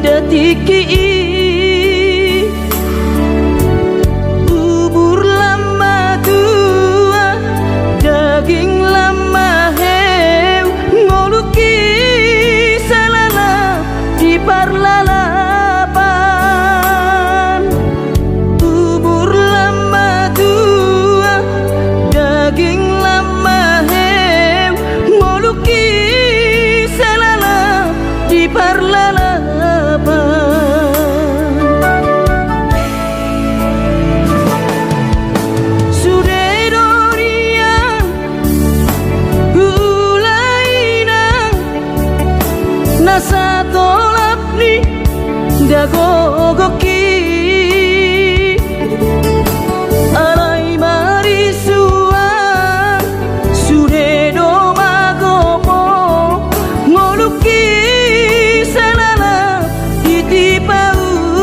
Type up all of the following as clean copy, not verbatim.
datiki ubur lama tua daging lama heu ngoluki salala di parlalapan ubur lama tua daging lama heu ngoluki salala di parlalapan nasa tolap ni dagogoki alai marisuan sude do magopo ngoluki salala itipa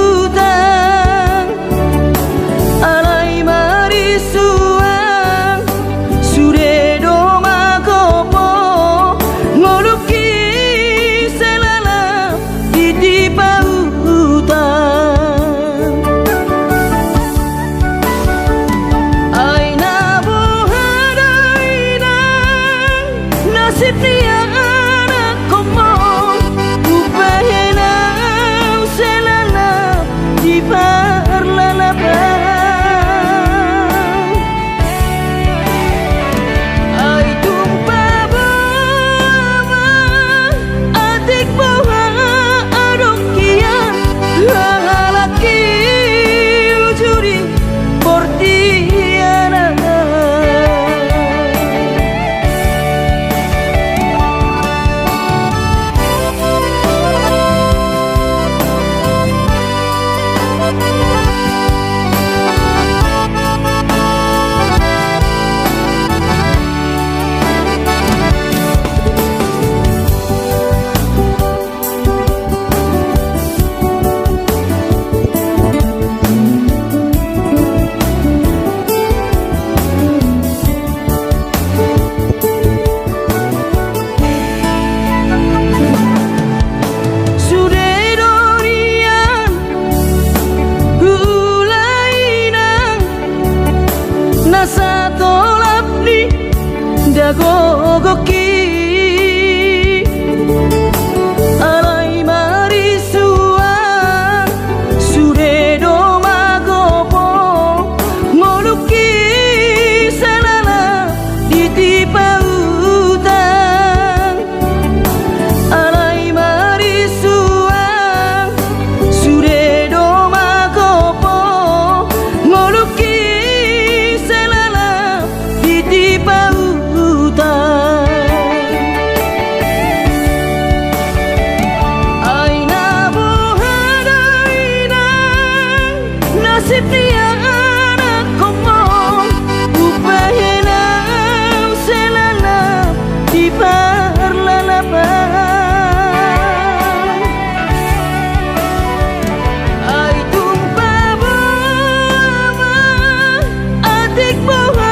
utang alai marisuan sude do magopo ngoluki di pautan aina bohadaina nasib dia anak komo upayana selana di parlalapan ai tumpa bawa adik bawa laki ujuri portiana nasa tolap ni dagogoki alai marisuan sude do magopo ngoluki salala ditipa utang alai marisuan sude do magopo ngoluki di pautan aina bohadaina nasib dia anak komo upayana selana di parlalapan ai tumpa bawa adik bawa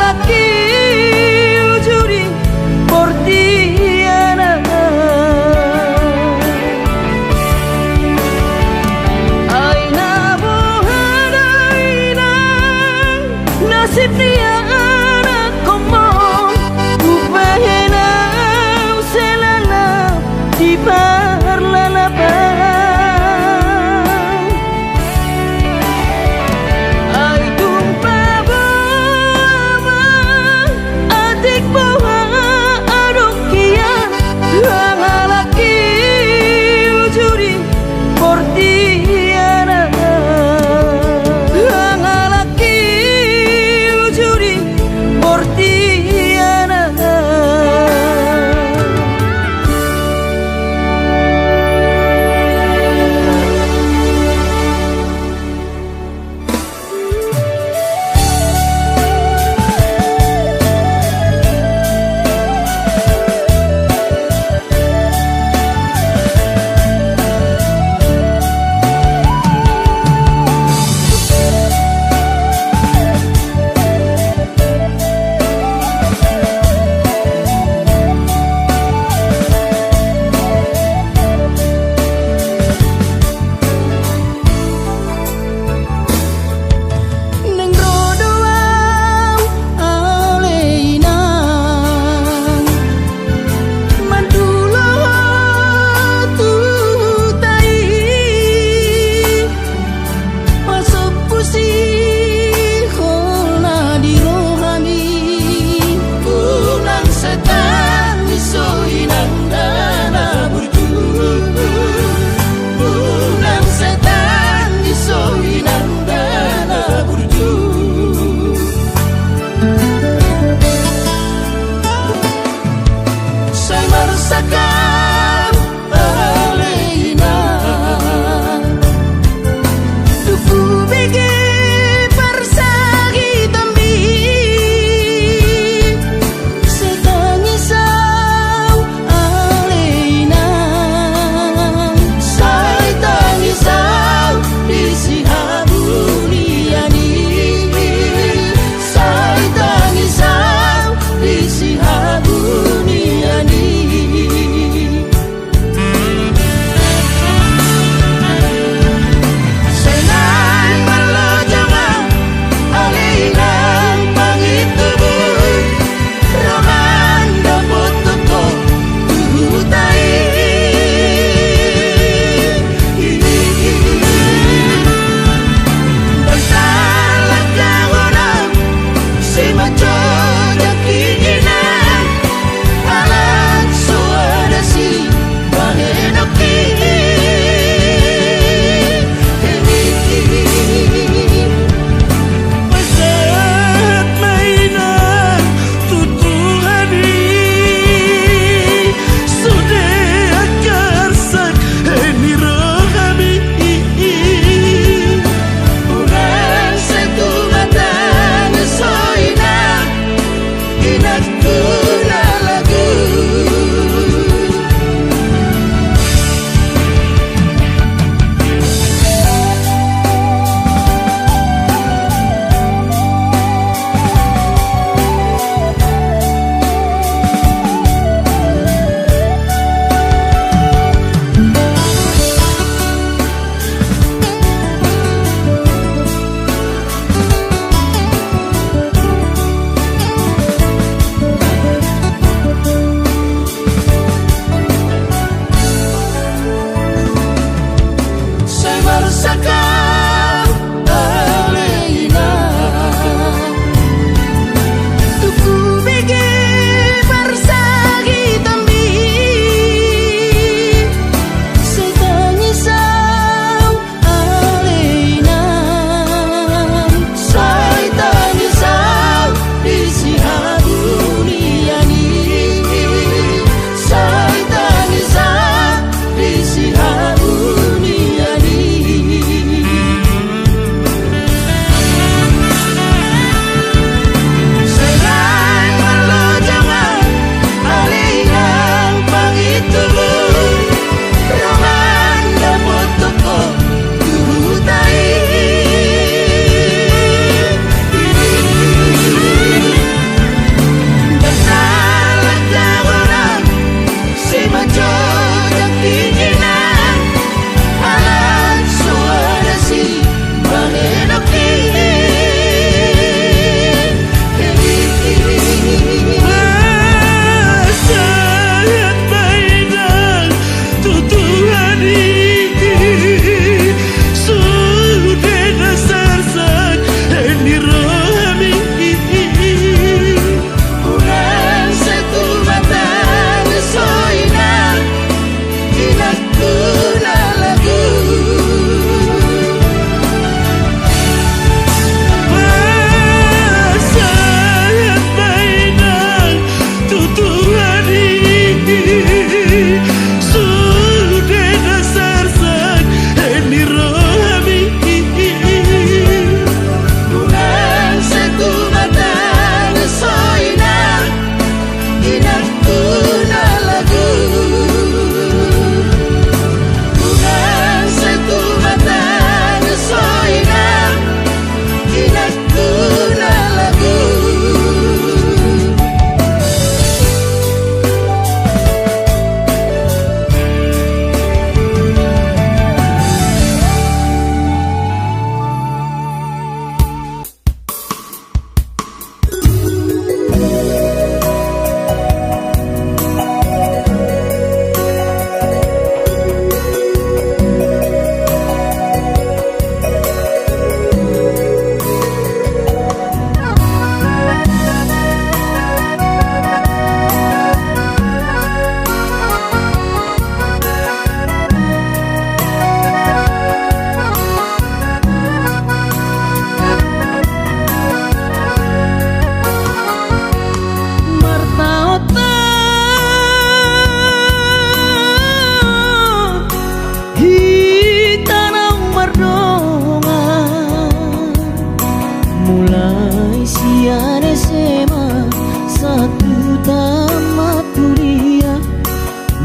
laki ujuri portiana aina bohadaina nasib dia anak komo upayana selana di parlalapan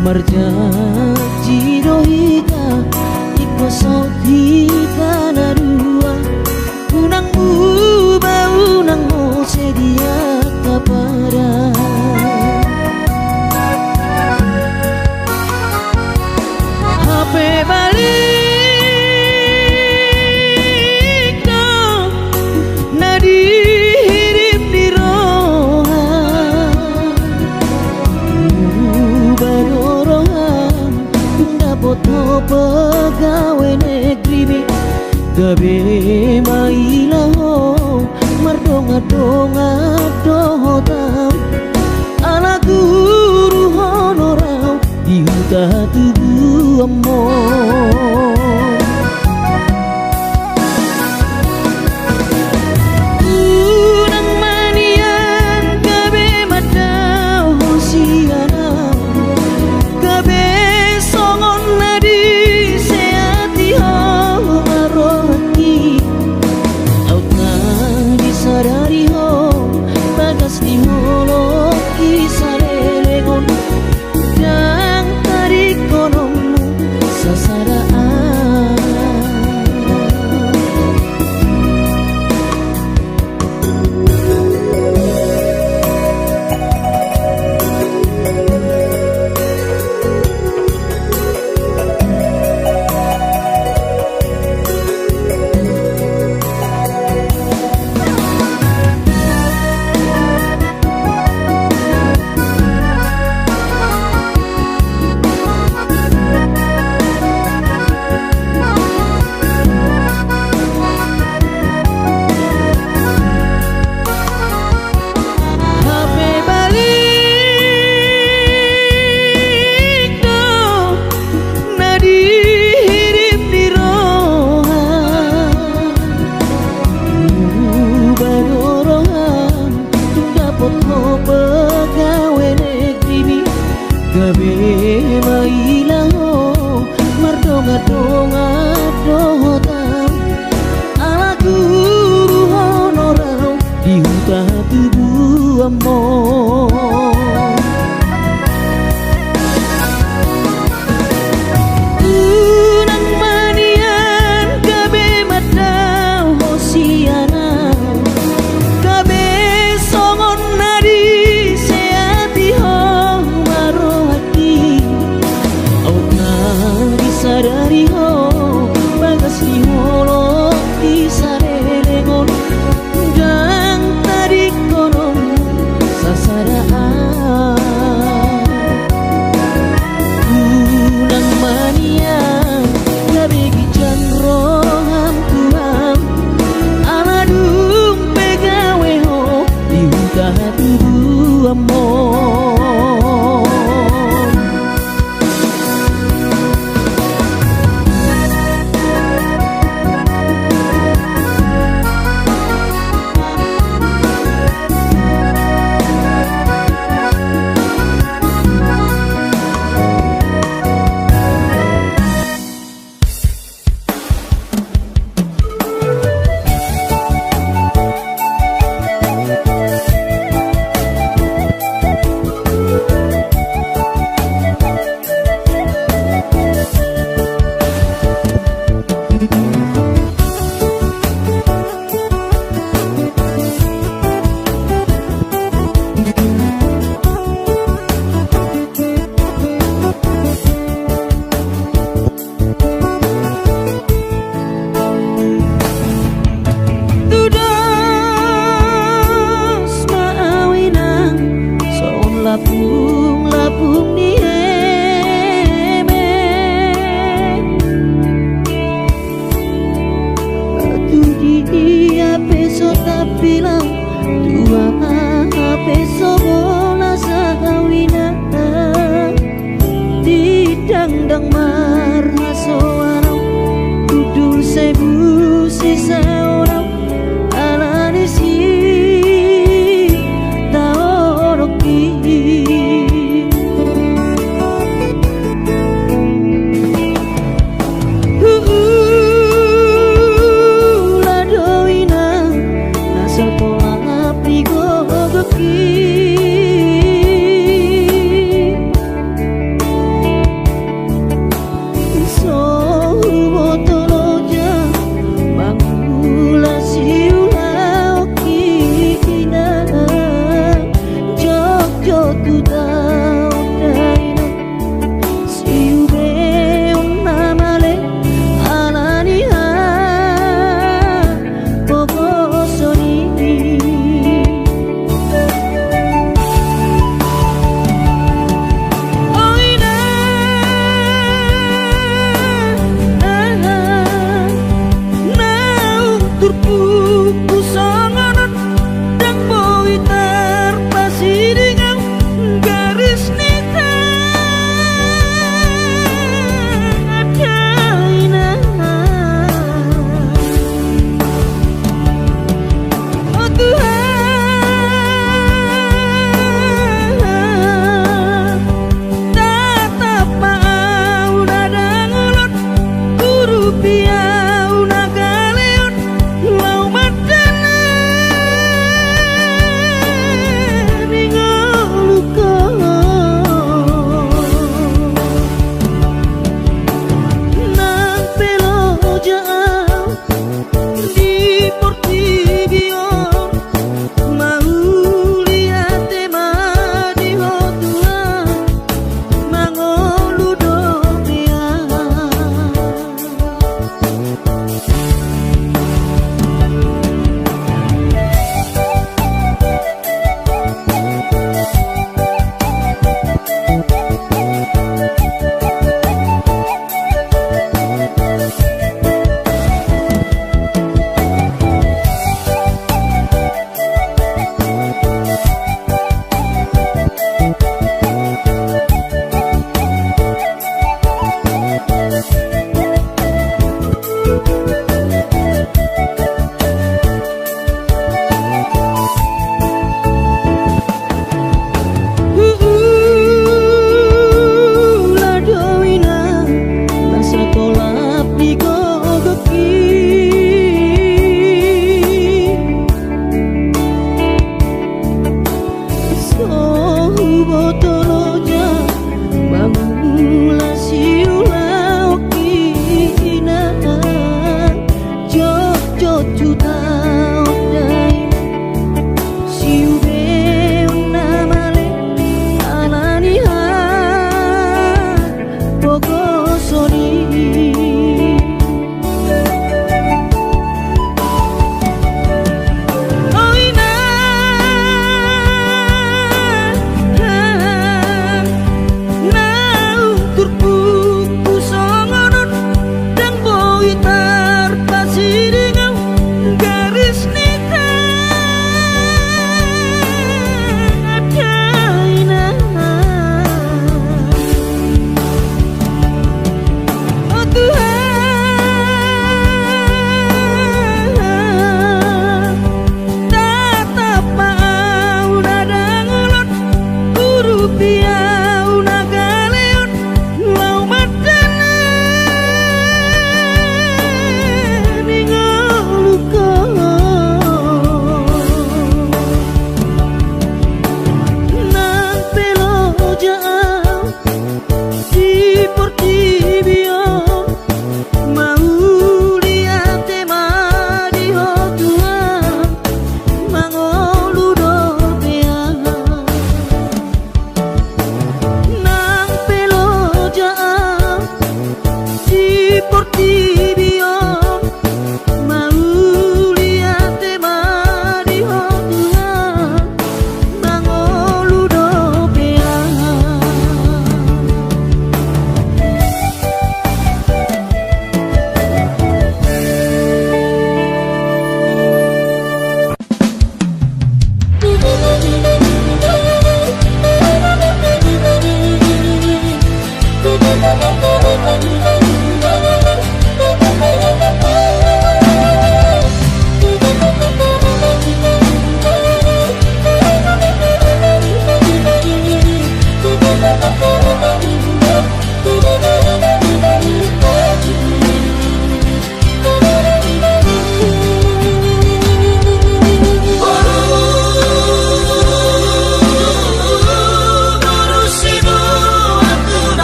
Marjanji dohika iko sohika narua unangmu bau nangmu sedia kepada HP balik no nadi hidup di roha badorohan dapoto pegawai negeri gabe mailaho merdonga-donga dohotam ala guru honorau dihuta tubuh amor unang manian gabe madau hosiana gabe songon nadi seati ho maroki au kang disadari ho bagas di holo kisarelegon dan tarik konommu sasaraan pegawai negeri gabe mailaho merdonga-donga dohotam ala guru honorau dihuta tubuh amor unang manian gabe madau hosiana gabe songon nadi seati ho marohati au kang disadari ho bagas di holo kisarelegon dan tarik konom sasaraan unang manian gabe gijan roham tuam aladum pegawe ho dihuta tubuh amor labung ni eme tu dia peso tak bilang tua peso bola sakawina di dangdang marha soarau dudul sebu sisa orang ala desi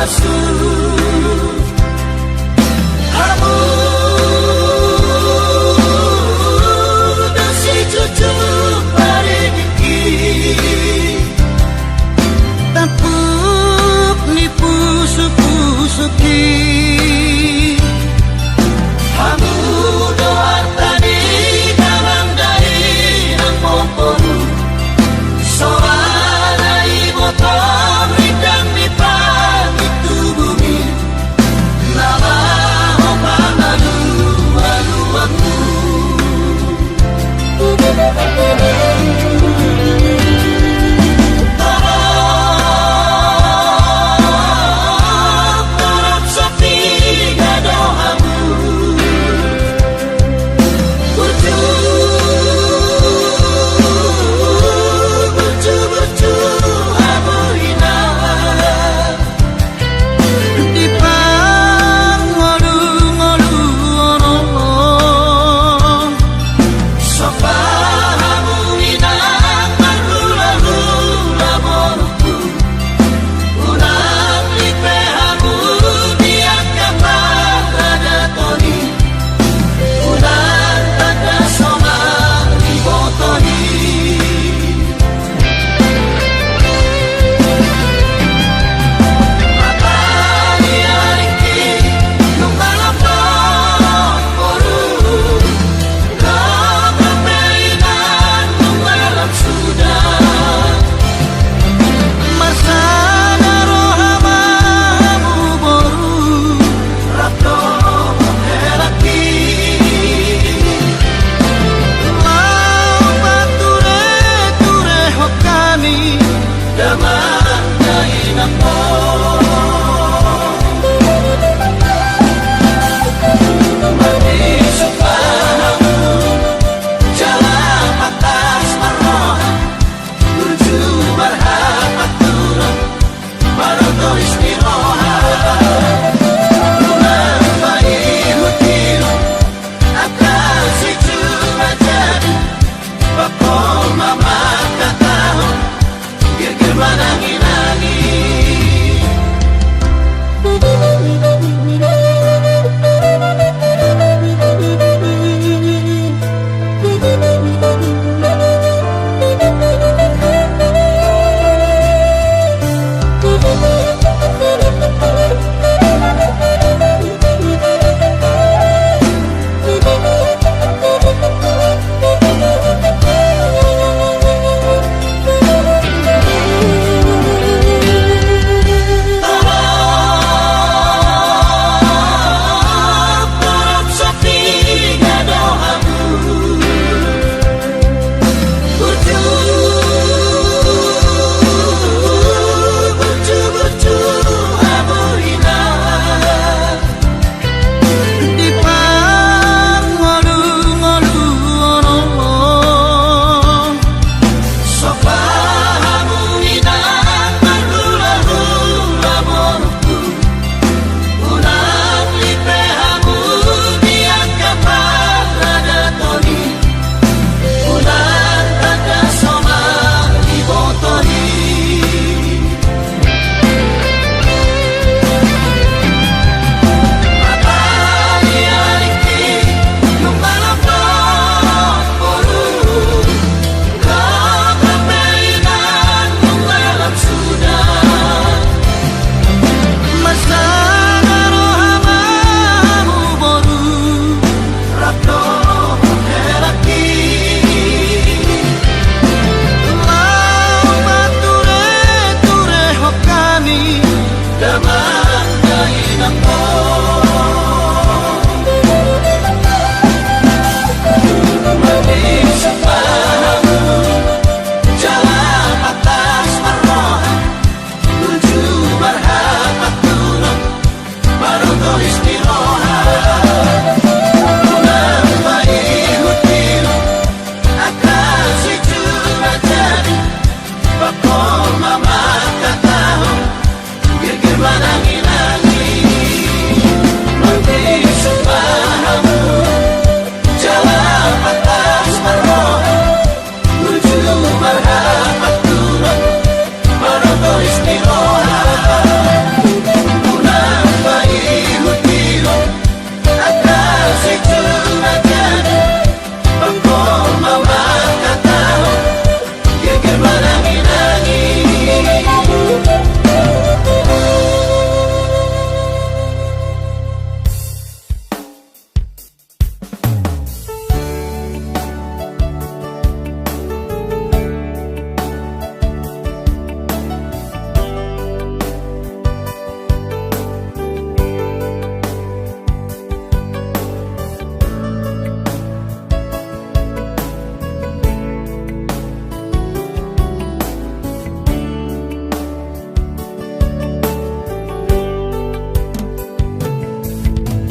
Aku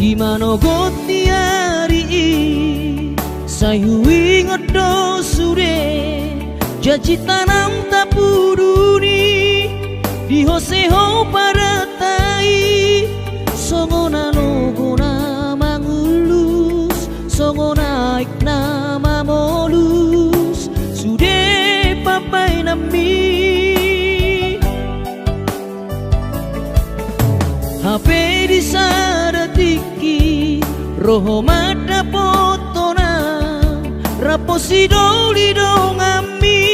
di mana gotiari sayu ingat do sure janji tanam tak puduni di hoseho pada tai songona logona mangulus songona iknama molus sude papai nami HP di sadatiki roho mata potona raposi doli dongami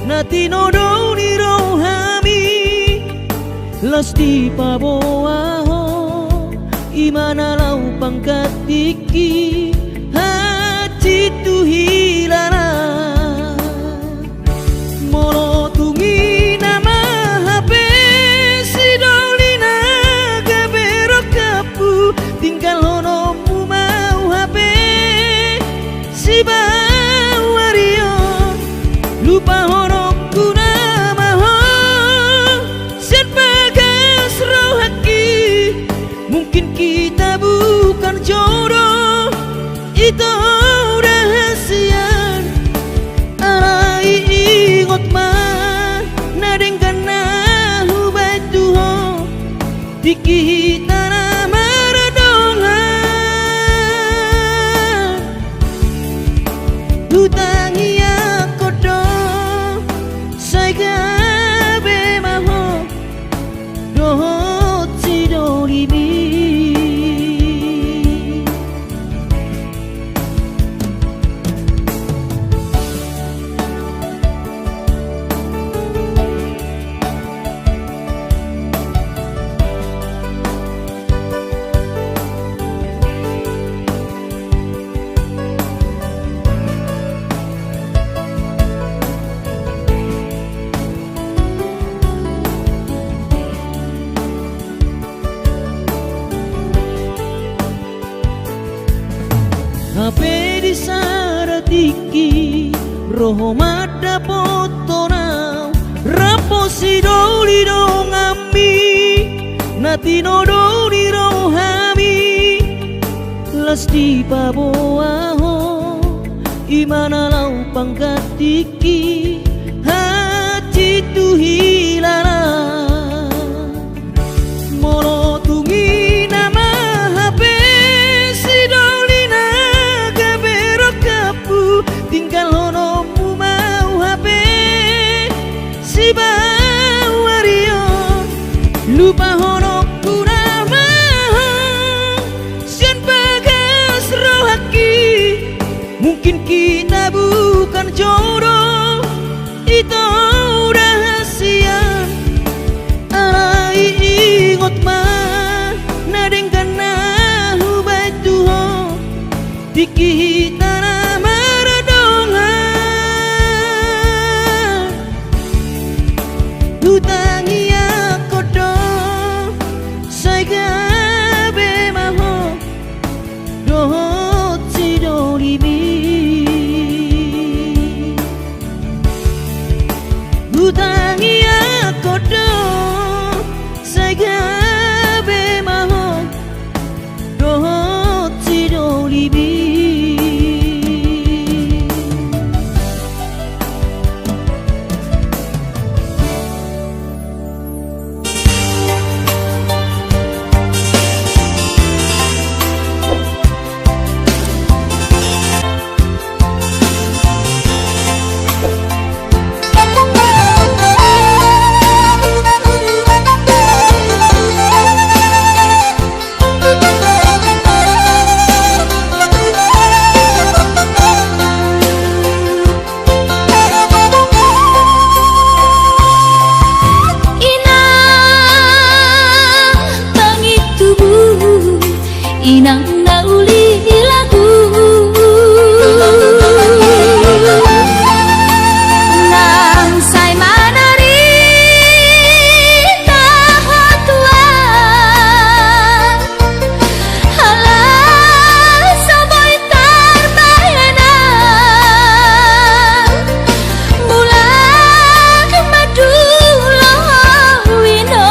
nati no doli rohami lasti paboaho imana lau pangkatiki hati tu hilala molo tungi nama HP si doli naga berokapu tinggal honomu mau HP si bawario lupa honokku nama ho sen bagas rohaki mungkin kita bukan jodoh itu rahasian arai ingot mah nadengkan nahu batuho dikita nama radongan hutangi aku dong saya gabe maho dohot si dolibi HP di sadatiki roho mata potona raposi doli dongami nati no doli rohami lasti paboaho imana lau pangkatiki hati tu hilala molo tungi nama HP si doli naga berokapu tinggal honomu mau HP si bawario lupa honokku nama sian bagas rohaki mungkin kita bukan jodoh itu rahasian arai ingot mah nadengkan nahu batuho dikita nama radongan hutangi aku dong saya gabe maho dohot si dolibi hutangi aku dong saya gabe maho dohot si dolibi inang nauli lagu nang say manari tahotuan halah saboy tarbayana bulan madulo wino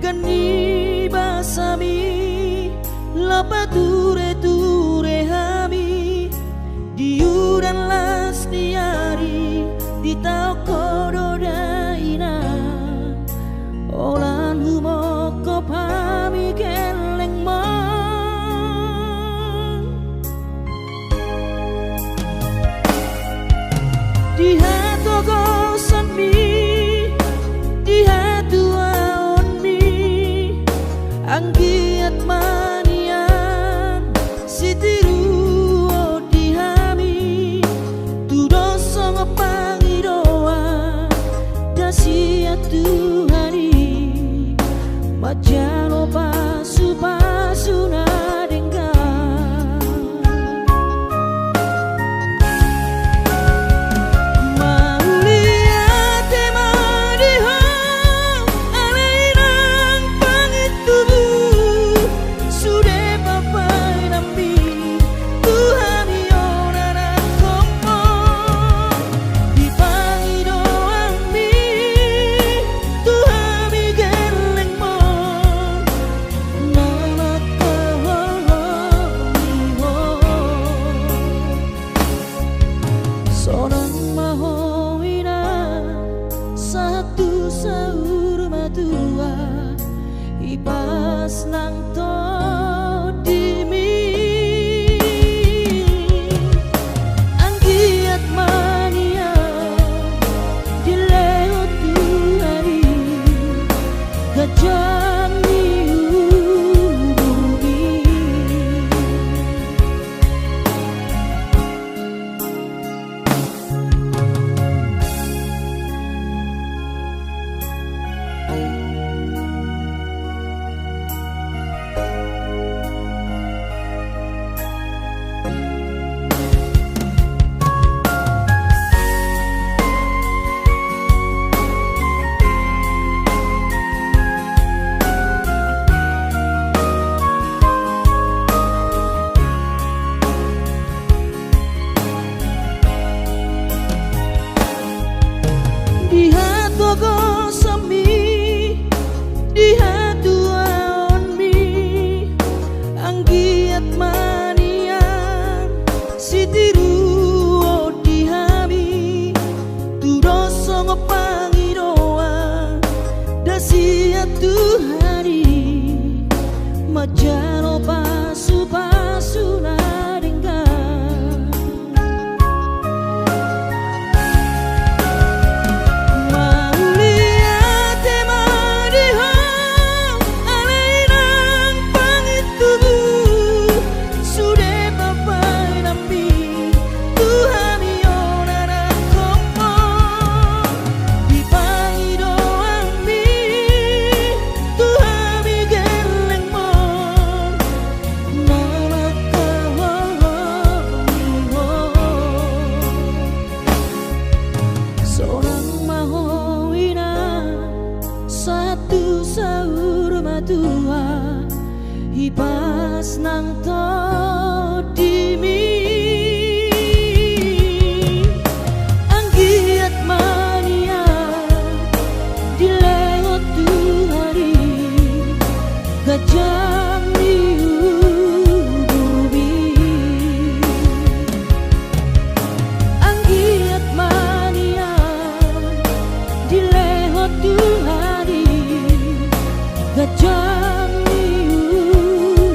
gani basami lapa ture hami diuran las diari di tau kododaina olan humoko pami geleng mo di hatu gosan mi di hatu aon mi anggiat manian sitiru di hami tudoso ngepangidoa dasia Tuhani majano pasu na dengga ipas nang to dimi anggiat mania dileo Tuhani gajang niubi di hatu gosami di hatu aon mi anggiat manian sitiru di hami tudoso ngepangidoa dasia Tuhani majano pasu na dengga tua ipas nang to dimi anggiat mania dileo Tuhani gajang niubi anggiat mania dileo Tuhani gajang niubi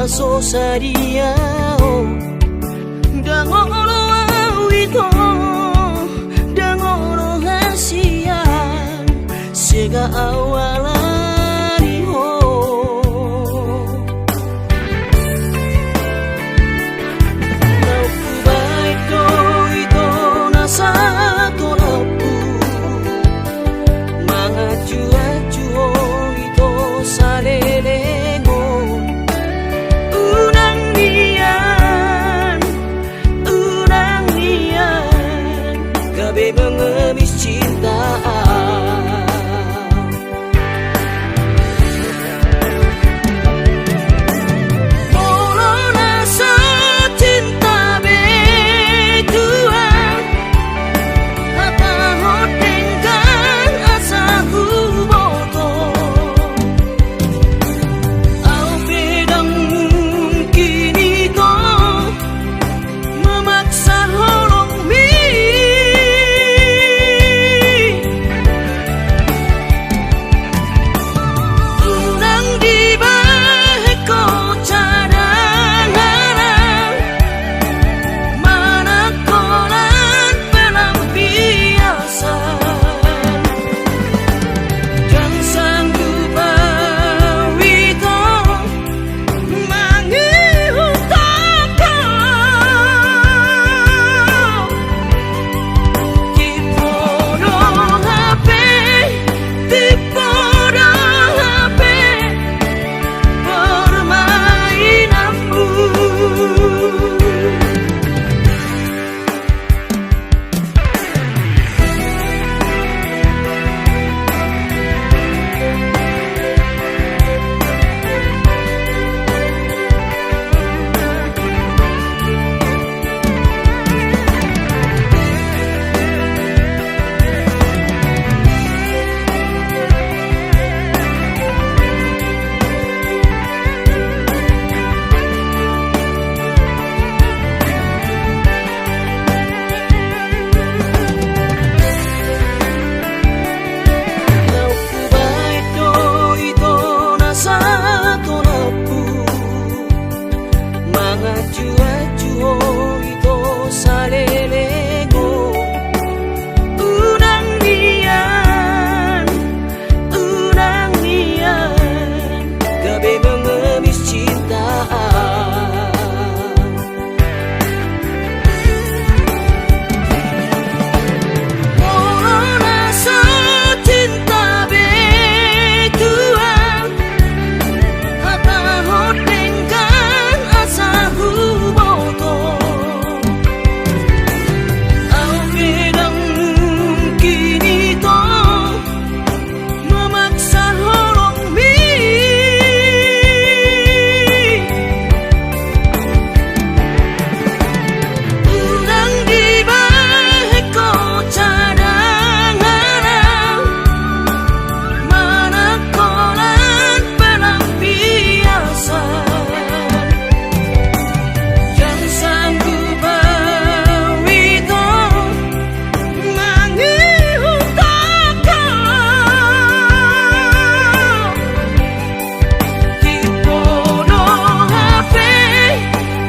so sadia Dangono awito dangono hasian sega awalari ho Nauku baik do ito nasa tolapu Mangaju-aju ito salelengo Unang nian Gabi mengemis cinta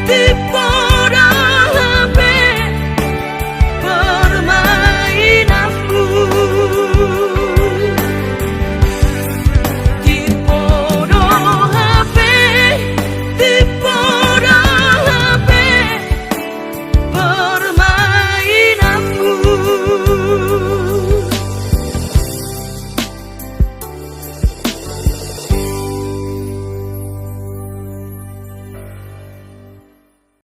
Deep